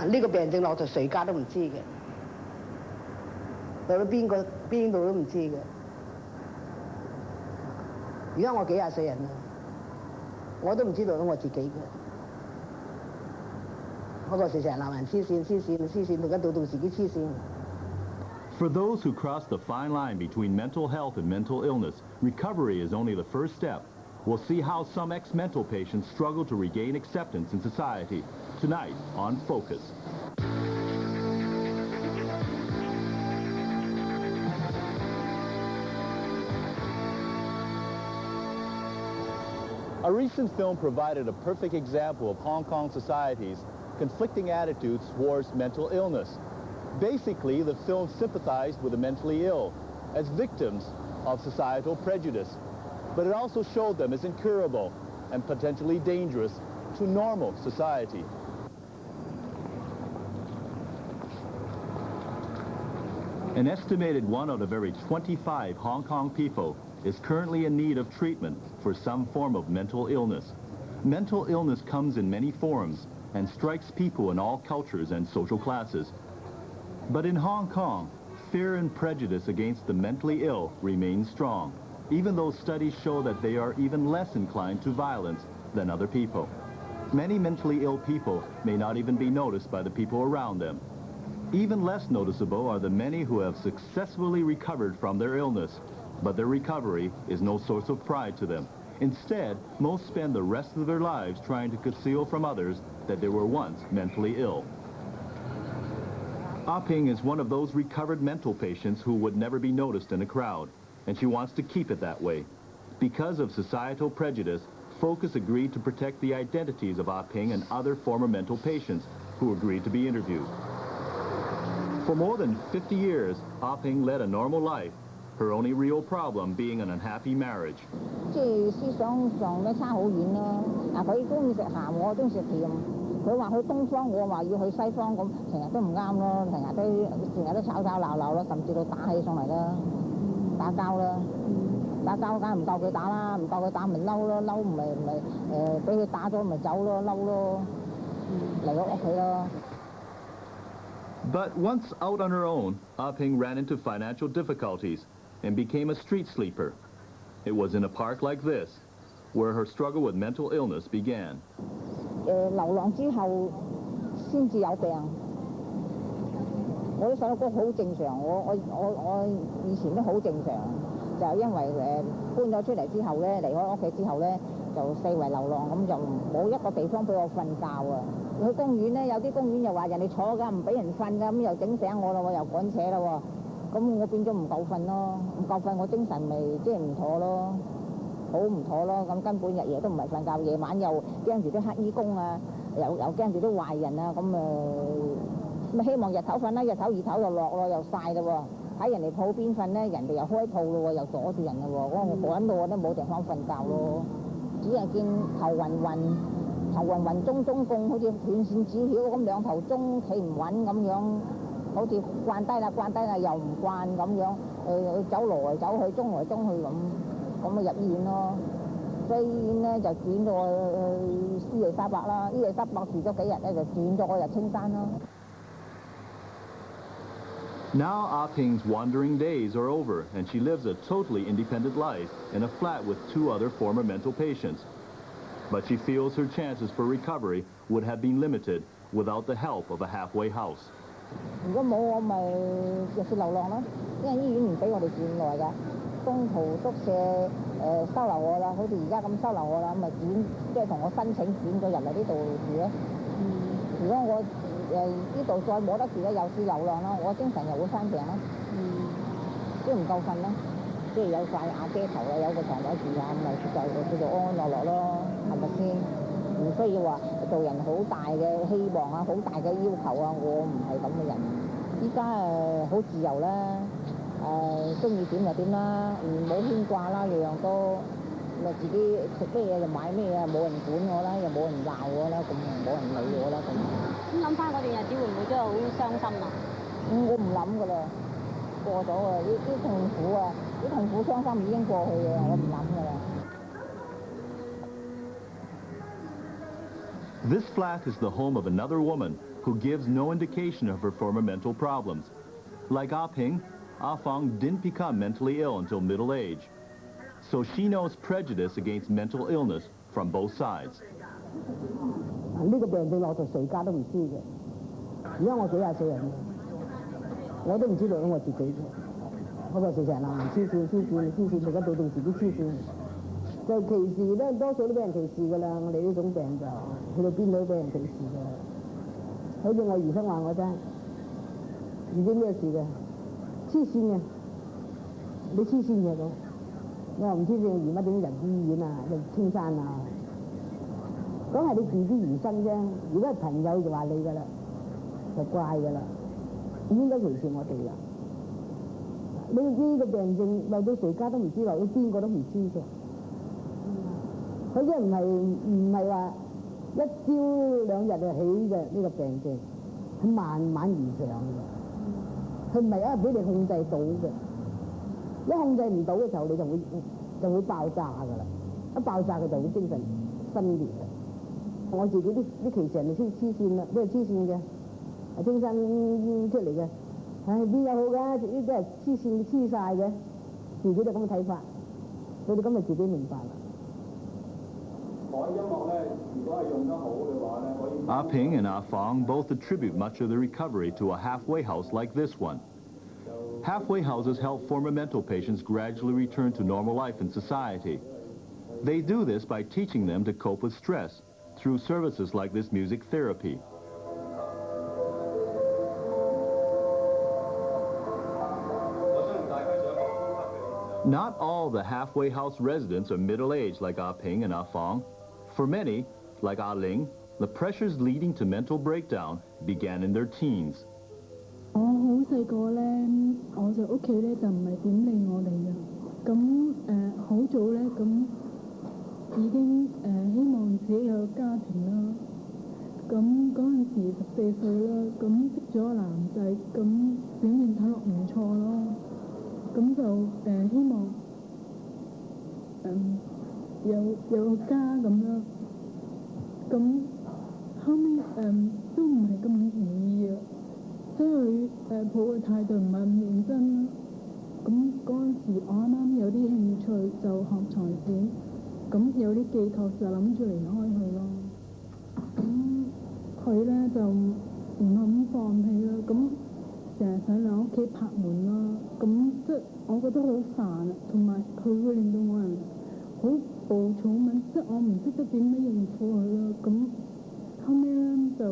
呢個病症落到誰家都唔知嘅，到到邊度都唔知嘅。而家我幾廿歲人啦，我都唔知道到我自己嘅。不過時成日鬧人黐線，到到自己黐線。For those who cross the fine line between mental health and mental illness, recovery is only the first step. We'll see how some ex-mental patients struggle to regain acceptance in society. Tonight on Focus. A recent film provided a perfect example of Hong Kong society's conflicting attitudes towards mental illness. Basically, the film sympathized with the mentally ill as victims of societal prejudice, but it also showed them as incurable and potentially dangerous to normal society. An estimated 1 out of every 25 Hong Kong people is currently in need of treatment for some form of mental illness. Mental illness comes in many forms and strikes people in all cultures and social classes. But in Hong Kong, fear and prejudice against the mentally ill remain strong, even though studies show that they are even less inclined to violence than other people. Many mentally ill people may not even be noticed by the people around them. Even less noticeable are the many who have successfully recovered from their illness, but their recovery is no source of pride to them. Instead, most spend the rest of their lives trying to conceal from others that they were once mentally ill. Ah Ping is one of those recovered mental patients who would never be noticed in a crowd, and she wants to keep it that way. Because of societal prejudice, Focus agreed to protect the identities of Ah Ping and other former mental patients who agreed to be interviewed. For more than 50 years, Ah Ping led a normal life, her only real problem being an unhappy marriage. 即係思想上咧差好遠啦。嗱，佢中意食鹹，我中意食甜。佢話去東方，我話要去西方，咁成日都唔啱咯，成日都吵吵鬧鬧咯，甚至到打起上嚟啦，打交啦。打交梗係唔夠佢打啦，唔夠佢打咪嬲咯，嬲咪俾佢打咗咪走咯，嬲咯，嚟咗屋企咯。 But once out on her own, Ah Ping ran into financial difficulties and became a street sleeper. It was in a park like this, where her struggle with mental illness began. 流浪之後先至有病。我啲細路哥好正常，我以前都好正常，就係因為搬咗出嚟之後咧，離開屋企之後咧，就四圍流浪，咁就冇一個地方俾我瞓覺啊！去公園咧，有啲公園又話人哋坐㗎，唔俾人瞓㗎，咁又整醒我啦喎，又趕扯啦喎，咁我變咗唔夠瞓咯，唔夠瞓我精神咪即係唔妥咯。 好唔妥咯，咁根本日夜都唔係瞓覺，夜晚又驚住啲黑衣工啊，又驚住啲壞人啊，咁希望日頭瞓啦，日頭二頭就落咯，又曬咯喎，喺人哋鋪邊瞓咧，人哋又開鋪咯喎，又阻住人咯喎，我趕到我都冇地方瞓覺咯，只係見頭暈中共，好似斷線紙條咁兩頭中企唔穩咁樣，好似慣低啦又唔慣咁樣，走來走去，中來中去咁。 咁咪入醫院咯，所以醫院咧就轉咗我去伊利沙伯啦，伊利沙伯住咗幾日咧就轉咗我入青山咯。Now Ah Ping's wandering days are over, and she lives a totally independent life in a flat with 2 other former mental patients. But she feels her chances for recovery would have been limited without the help of a halfway house. 如果冇我咪入去流浪咯，因為醫院唔俾我哋住耐㗎。 中途宿舍收留我啦，好似而家咁收留我啦，咪即係同我申請轉咗入嚟呢度住咯。如果我呢度再冇得住咧，又試流浪啦，我精神又會翻病啦。都唔夠瞓啦，即係有塊瓦遮頭啊，有個床位住下，咪就叫做安安樂樂咯，係咪先？唔需要話做人好大嘅希望啊，好大嘅要求啊，我唔係咁嘅人。依家好自由啦。 中意點就點啦，冇牽掛啦，樣樣都咪自己食咩嘢就買咩嘢，冇人管我啦，又冇人鬧我啦，咁冇人理我啦咁。咁諗翻嗰段日子會唔會真係好傷心啊？我唔諗噶啦，過咗啊！啲痛苦啊，啲痛苦傷心已經過去嘅，我唔諗噶啦。 This flat is the home of another woman who gives no indication of her former mental problems. Like Ah Ping, Ah Fong didn't become mentally ill until middle age. So she knows prejudice against mental illness from both sides. 呢個病症落到誰家都唔知嘅。而家我幾廿歲人，我都唔知道我自己嘅。不過成日黐線，大家到到時都黐線。就歧視咧，多數都俾人歧視㗎啦。我哋呢種病就去到邊度都俾人歧視㗎。好似我兒生話我聽，唔知咩事嘅，黐線嘅，你黐線嘅咁。我話唔知你驗乜點入醫院啊，入青山啊。講係你自己兒生啫，如果係朋友就話你㗎啦，就怪㗎啦，應該歧視我哋啦。呢個病症漏到誰家都唔知，漏到邊個都唔知嘅。佢真係唔係話一朝兩日就起嘅呢個病症，係慢慢而上嘅。佢唔係一日俾你控制到嘅，一控制唔到嘅時候，你就會爆炸㗎啦。一爆炸佢就會精神分裂嘅。我自己啲歧視人哋先黐線啦，都係黐線嘅，係精神出嚟嘅。唉，邊有好㗎？呢啲係黐線黐晒嘅，自己就咁嘅睇法，佢哋咁就自己明白啦。Ah Ping and Ah Fong both attribute much of the recovery to a halfway house like this one. Halfway houses help former mental patients gradually return to normal life in society. They do this by teaching them to cope with stress through services like this music therapy. Not all the halfway house residents are middle-aged like Ah Ping and Ah Fong. For many, like Ah Ling, the pressures leading to mental breakdown began in their teens. 我好細個咧，我就屋企咧就唔係點理我哋嘅，咁好早咧咁已經希望自己有家庭啦。咁嗰陣時14歲啦，咁識咗個男仔，咁表現睇落唔錯咯。咁就希望有個家咁啦。咁後尾都唔係咁如意啊，即係佢抱嘅態度唔係咁認真啦。咁嗰陣時我啱啱有啲興趣就學裁剪，咁有啲寄託就諗住離開佢咯。咁佢咧就唔肯放棄啦。咁成日上嚟屋企拍門啦，咁即係我覺得好煩啊，同埋佢會令到我人好暴躁咁，即係我唔識得點樣應付佢啦。咁後尾咧就